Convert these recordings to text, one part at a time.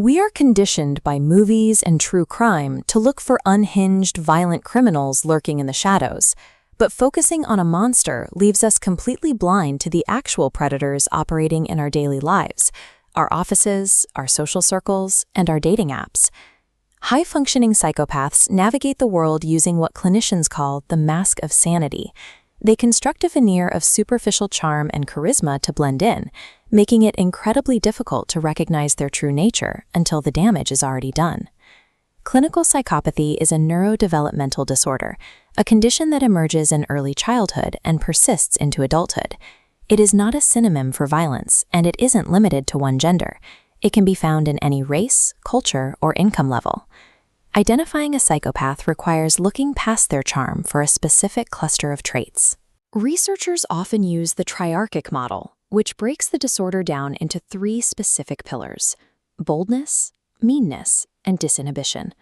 We are conditioned by movies and true crime to look for unhinged, violent criminals lurking in the shadows, but focusing on a monster leaves us completely blind to the actual predators operating in our daily lives, our offices, our social circles, and our dating apps. High-functioning psychopaths navigate the world using what clinicians call the mask of sanity. They construct a veneer of superficial charm and charisma to blend in, making it incredibly difficult to recognize their true nature until the damage is already done. Clinical psychopathy is a neurodevelopmental disorder, a condition that emerges in early childhood and persists into adulthood. It is not a synonym for violence, and it isn't limited to one gender. It can be found in any race, culture, or income level. Identifying a psychopath requires looking past their charm for a specific cluster of traits. Researchers often use the triarchic model, which breaks the disorder down into 3 specific pillars: boldness, meanness, and disinhibition.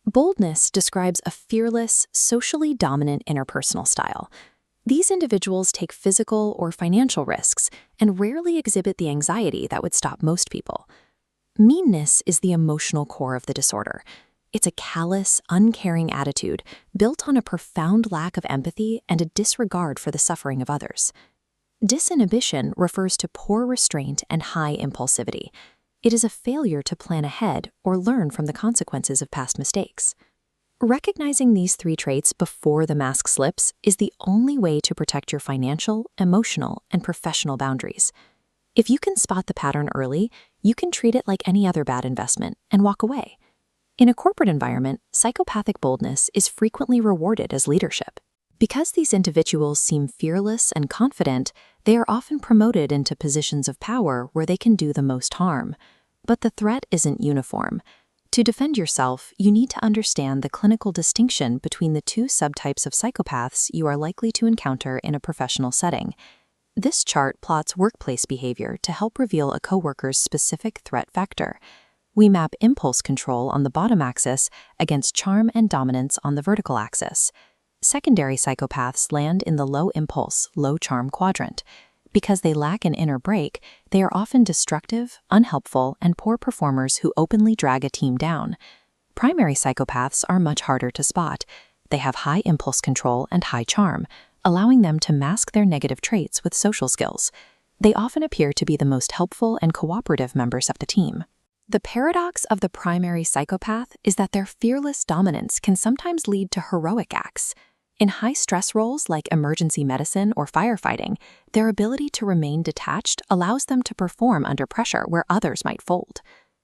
Boldness describes a fearless, socially dominant interpersonal style. These individuals take physical or financial risks and rarely exhibit the anxiety that would stop most people. Meanness is the emotional core of the disorder. It's a callous, uncaring attitude built on a profound lack of empathy and a disregard for the suffering of others. Disinhibition refers to poor restraint and high impulsivity. It is a failure to plan ahead or learn from the consequences of past mistakes. Recognizing these 3 traits before the mask slips is the only way to protect your financial, emotional, and professional boundaries. If you can spot the pattern early, you can treat it like any other bad investment and walk away. In a corporate environment, psychopathic boldness is frequently rewarded as leadership. Because these individuals seem fearless and confident, they are often promoted into positions of power where they can do the most harm. But the threat isn't uniform. To defend yourself, you need to understand the clinical distinction between the 2 subtypes of psychopaths you are likely to encounter in a professional setting. This chart plots workplace behavior to help reveal a coworker's specific threat vector. We map impulse control on the bottom axis against charm and dominance on the vertical axis. Secondary psychopaths land in the low impulse, low charm quadrant. Because they lack an inner brake, they are often destructive, unhelpful, and poor performers who openly drag a team down. Primary psychopaths are much harder to spot. They have high impulse control and high charm, allowing them to mask their negative traits with social skills. They often appear to be the most helpful and cooperative members of the team. The paradox of the primary psychopath is that their fearless dominance can sometimes lead to heroic acts. In high-stress roles like emergency medicine or firefighting, their ability to remain detached allows them to perform under pressure where others might fold.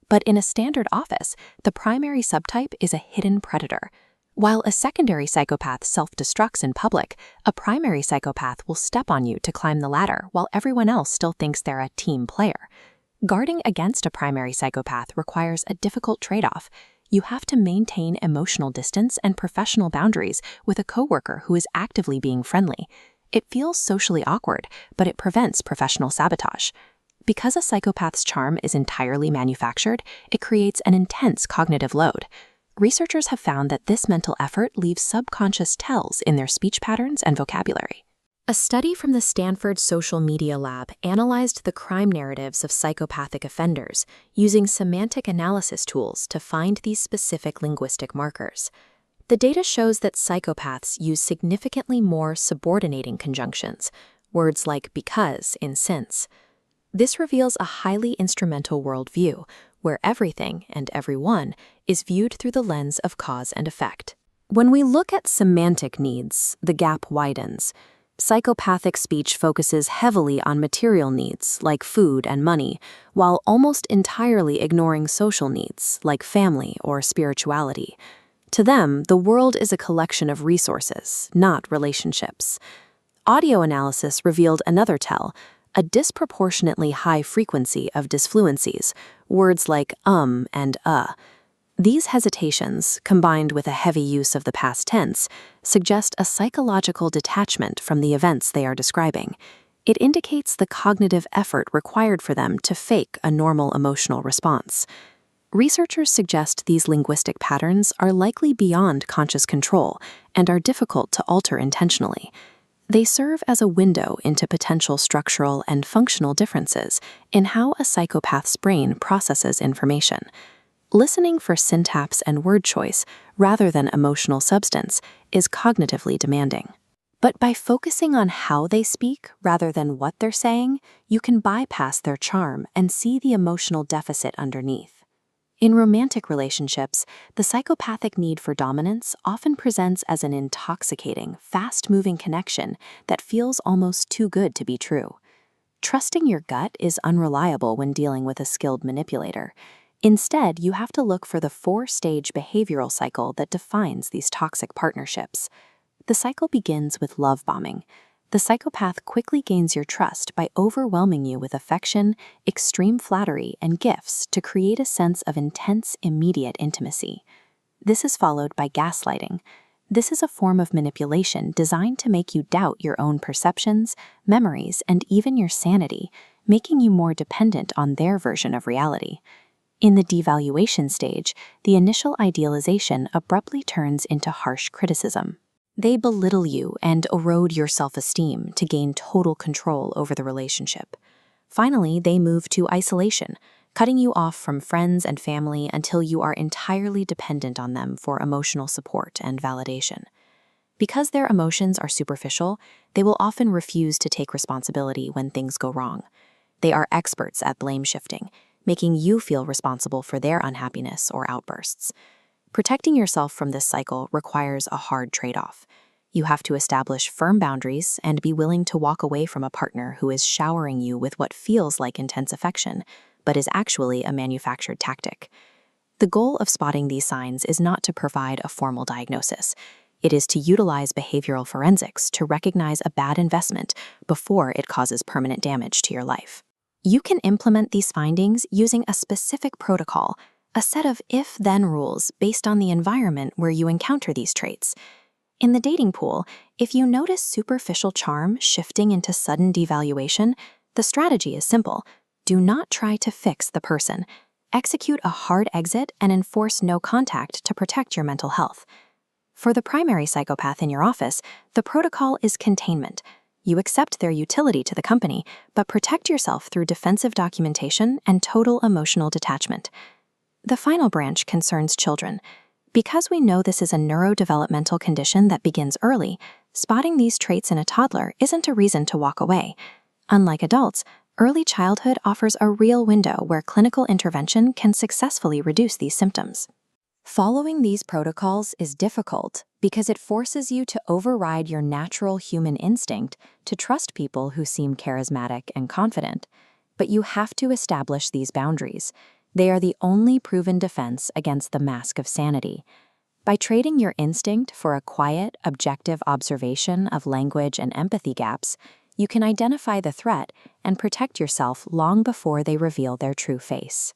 But in a standard office, the primary subtype is a hidden predator. While a secondary psychopath self-destructs in public, a primary psychopath will step on you to climb the ladder while everyone else still thinks they're a team player. Guarding against a primary psychopath requires a difficult trade-off. You have to maintain emotional distance and professional boundaries with a coworker who is actively being friendly. It feels socially awkward, but it prevents professional sabotage. Because a psychopath's charm is entirely manufactured, it creates an intense cognitive load. Researchers have found that this mental effort leaves subconscious tells in their speech patterns and vocabulary. A study from the Stanford Social Media Lab analyzed the crime narratives of psychopathic offenders using semantic analysis tools to find these specific linguistic markers. The data shows that psychopaths use significantly more subordinating conjunctions, words like because in since. This reveals a highly instrumental worldview, where everything and everyone is viewed through the lens of cause and effect. When we look at semantic needs, the gap widens. Psychopathic speech focuses heavily on material needs, like food and money, while almost entirely ignoring social needs, like family or spirituality. To them, the world is a collection of resources, not relationships. Audio analysis revealed another tell, a disproportionately high frequency of disfluencies, words like and These hesitations, combined with a heavy use of the past tense, suggest a psychological detachment from the events they are describing. It indicates the cognitive effort required for them to fake a normal emotional response. Researchers suggest these linguistic patterns are likely beyond conscious control and are difficult to alter intentionally. They serve as a window into potential structural and functional differences in how a psychopath's brain processes information. Listening for syntax and word choice rather than emotional substance is cognitively demanding. But by focusing on how they speak rather than what they're saying, you can bypass their charm and see the emotional deficit underneath. In romantic relationships, the psychopathic need for dominance often presents as an intoxicating, fast-moving connection that feels almost too good to be true. Trusting your gut is unreliable when dealing with a skilled manipulator. Instead, you have to look for the 4-stage behavioral cycle that defines these toxic partnerships. The cycle begins with love bombing. The psychopath quickly gains your trust by overwhelming you with affection, extreme flattery, and gifts to create a sense of intense, immediate intimacy. This is followed by gaslighting. This is a form of manipulation designed to make you doubt your own perceptions, memories, and even your sanity, making you more dependent on their version of reality. In the devaluation stage, the initial idealization abruptly turns into harsh criticism. They belittle you and erode your self-esteem to gain total control over the relationship. Finally, they move to isolation, cutting you off from friends and family until you are entirely dependent on them for emotional support and validation. Because their emotions are superficial, they will often refuse to take responsibility when things go wrong. They are experts at blame shifting, making you feel responsible for their unhappiness or outbursts. Protecting yourself from this cycle requires a hard trade-off. You have to establish firm boundaries and be willing to walk away from a partner who is showering you with what feels like intense affection, but is actually a manufactured tactic. The goal of spotting these signs is not to provide a formal diagnosis. It is to utilize behavioral forensics to recognize a bad investment before it causes permanent damage to your life. You can implement these findings using a specific protocol, a set of if-then rules based on the environment where you encounter these traits. In the dating pool, if you notice superficial charm shifting into sudden devaluation, the strategy is simple. Do not try to fix the person. Execute a hard exit and enforce no contact to protect your mental health. For the primary psychopath in your office, the protocol is containment. You accept their utility to the company, but protect yourself through defensive documentation and total emotional detachment. The final branch concerns children. Because we know this is a neurodevelopmental condition that begins early, spotting these traits in a toddler isn't a reason to walk away. Unlike adults, early childhood offers a real window where clinical intervention can successfully reduce these symptoms. Following these protocols is difficult because it forces you to override your natural human instinct to trust people who seem charismatic and confident. But you have to establish these boundaries. They are the only proven defense against the mask of sanity. By trading your instinct for a quiet, objective observation of language and empathy gaps, you can identify the threat and protect yourself long before they reveal their true face.